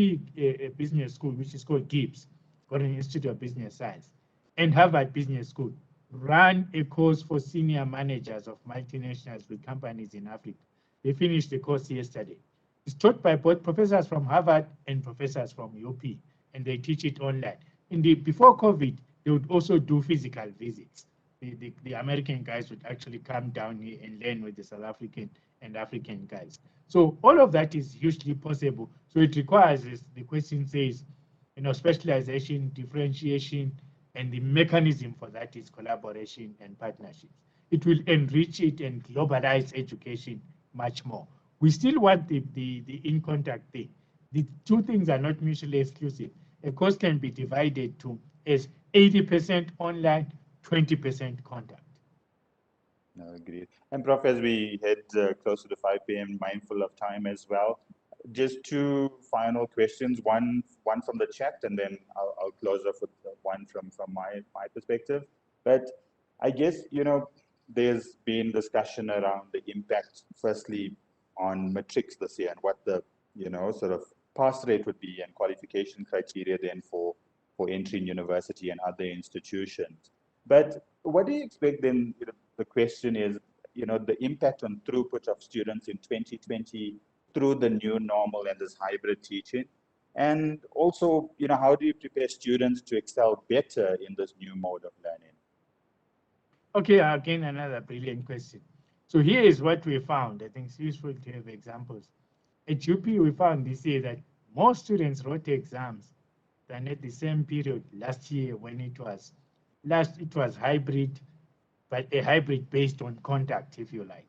Business School, which is called GIBS, Foreign Institute of Business Science, and Harvard Business School run a course for senior managers of multinationals with companies in Africa. They finished the course yesterday. It's taught by both professors from Harvard and professors from UP, and they teach it online. Before COVID, they would also do physical visits. The American guys would actually come down here and learn with the South African and African guys. So all of that is hugely possible. So it requires, as the question says, specialization, differentiation, and the mechanism for that is collaboration and partnerships. It will enrich it and globalize education much more. We still want the in-contact thing. The two things are not mutually exclusive. A course can be divided to as 80% online, 20% contact. No, agreed. And Prof, as we head closer to 5 p.m., mindful of time as well, just two final questions, one from the chat, and then I'll close off with one from my perspective. But I guess, there's been discussion around the impact, firstly, on matrics this year and what the, sort of pass rate would be and qualification criteria then for entry in university and other institutions. But what do you expect then, the question is, the impact on throughput of students in 2020 through the new normal and this hybrid teaching? And also, how do you prepare students to excel better in this new mode of learning? Okay, again, another brilliant question. So here is what we found. I think it's useful to have examples. At UP, we found this year that more students wrote exams than at the same period last year when it was hybrid, but a hybrid based on contact, if you like.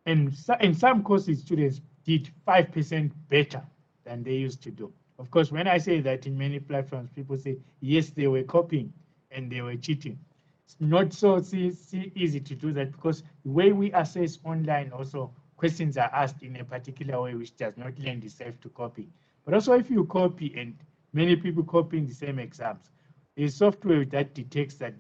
And in some courses, students did 5% better than they used to do. Of course, when I say that in many platforms, people say, yes, they were copying and they were cheating. It's not so easy to do that because the way we assess online also, questions are asked in a particular way which does not lend itself to copy. But also if you copy and many people copying the same exams, there's software that detects that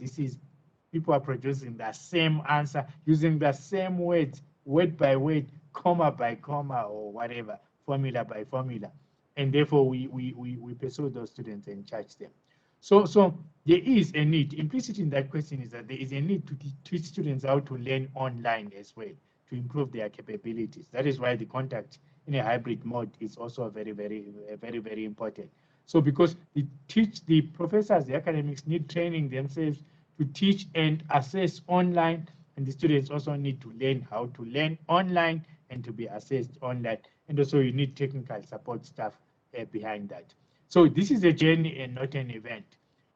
people are producing the same answer using the same words, word by word, comma by comma, or whatever, formula by formula. And therefore, we pursue those students and charge them. So there is a need. Implicit in that question is that there is a need to teach students how to learn online as well, to improve their capabilities. That is why the contact in a hybrid mode is also very, very important. So because the professors, the academics need training themselves to teach and assess online, and the students also need to learn how to learn online and to be assessed online. And also you need technical support staff behind that. So this is a journey and not an event.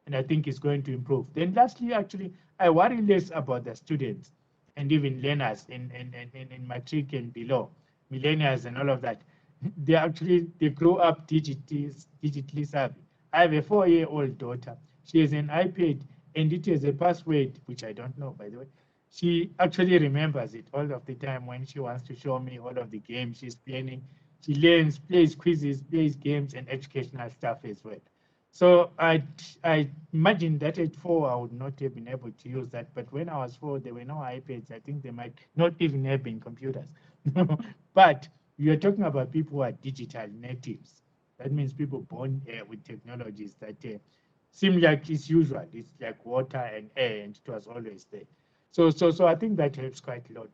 And I think it's going to improve. Then lastly, actually, I worry less about the students and even learners in matric and below, millennials and all of that. They grow up digitally savvy. I have a 4-year-old daughter. She has an iPad and it has a password, which I don't know, by the way. She actually remembers it all of the time when she wants to show me all of the games she's playing. She learns, plays quizzes, plays games, and educational stuff as well. So I imagine that at 4, I would not have been able to use that. But when I was 4, there were no iPads. I think they might not even have been computers. But you're talking about people who are digital natives. That means people born with technologies that seem like it's usual. It's like water and air, and it was always there. So I think that helps quite a lot.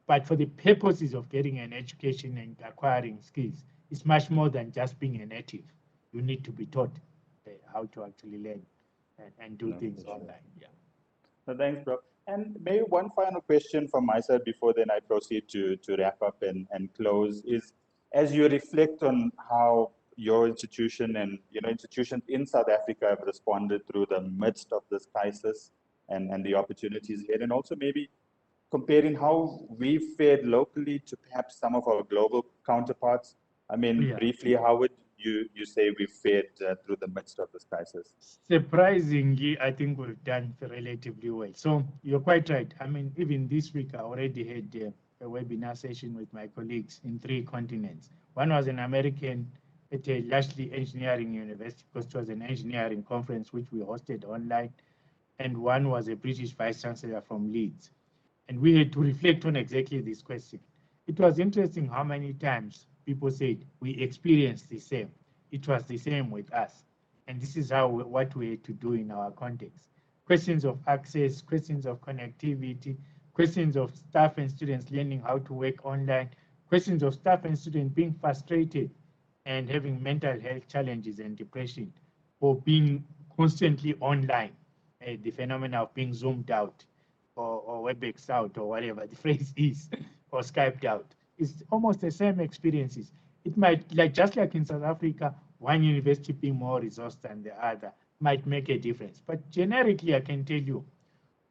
But for the purposes of getting an education and acquiring skills, it's much more than just being a native. You need to be taught how to actually learn and do things online. Yeah. No, thanks, bro. And maybe one final question from my side before then I proceed to wrap up and close is, as you reflect on how your institution and institutions in South Africa have responded through the midst of this crisis and the opportunities here, and also maybe comparing how we fared locally to perhaps some of our global counterparts. I mean, Yeah. briefly, how would you say we fared through the midst of this crisis? Surprisingly, I think we've done relatively well. So you're quite right. I mean, even this week, I already had a webinar session with my colleagues in 3 continents. One was an American at a largely engineering university, because it was an engineering conference which we hosted online. And one was a British Vice-Chancellor from Leeds. And we had to reflect on exactly this question. It was interesting how many times people said, we experienced the same. It was the same with us. And this is what we had to do in our context. Questions of access, questions of connectivity, questions of staff and students learning how to work online, questions of staff and students being frustrated and having mental health challenges and depression for being constantly online, the phenomenon of being zoomed out or WebEx out or whatever the phrase is, or Skyped out. It's almost the same experiences. It might, just like in South Africa, one university being more resourced than the other might make a difference. But generically, I can tell you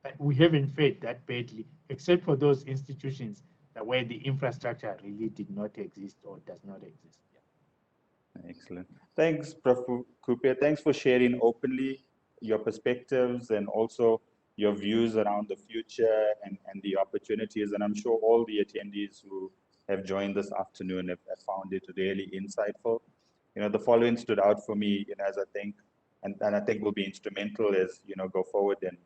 that we haven't fared that badly, except for those institutions where the infrastructure really did not exist or does not exist. Yeah. Excellent. Thanks, Prof. Kupe. Thanks for sharing openly your perspectives and also your views around the future and the opportunities. And I'm sure all the attendees who have joined this afternoon have found it really insightful. You know, the following stood out for me, you know, as I think, and I think will be instrumental as, you know, go forward and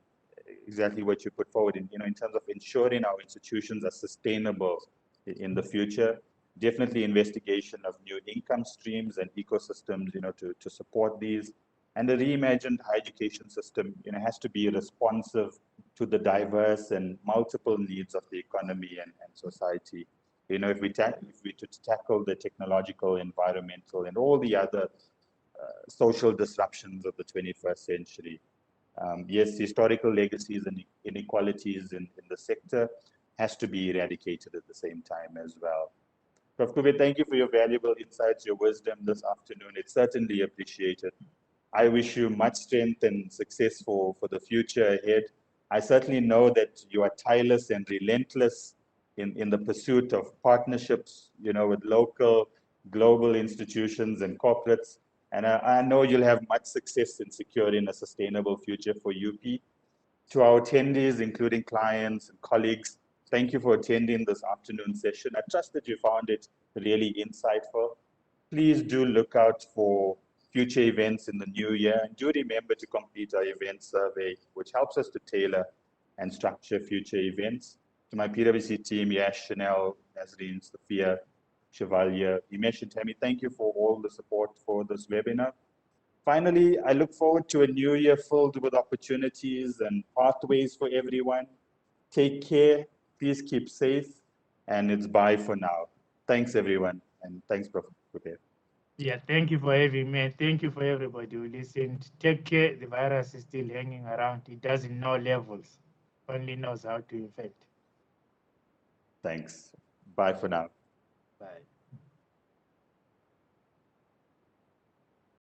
exactly what you put forward in, you know, in terms of ensuring our institutions are sustainable in the future. Definitely investigation of new income streams and ecosystems, you know, to support these. And the reimagined higher education system, you know, has to be responsive to the diverse and multiple needs of the economy and society. You know, if we to tackle the technological, environmental, and all the other social disruptions of the 21st century. Yes, historical legacies and inequalities in the sector has to be eradicated at the same time as well. Prof. Kupe, thank you for your valuable insights, your wisdom this afternoon. It's certainly appreciated. I wish you much strength and success for the future ahead. I certainly know that you are tireless and relentless in the pursuit of partnerships, you know, with local, global institutions and corporates. And I know you'll have much success in securing a sustainable future for UP. To our attendees, including clients and colleagues, thank you for attending this afternoon session. I trust that you found it really insightful. Please do look out for future events in the new year, and do remember to complete our event survey, which helps us to tailor and structure future events. To my PwC team, Yash, Chanel, Nazreen, Sophia, Chevalier, Imesh, and Tammy, thank you for all the support for this webinar. Finally, I look forward to a new year filled with opportunities and pathways for everyone. Take care, please keep safe, and it's bye for now. Thanks, everyone, and thanks, Prof. Kupe. Yeah, thank you for having me. Thank you for everybody who listened. Take care. The virus is still hanging around. It doesn't know levels, only knows how to infect. Thanks. Bye for now. Bye.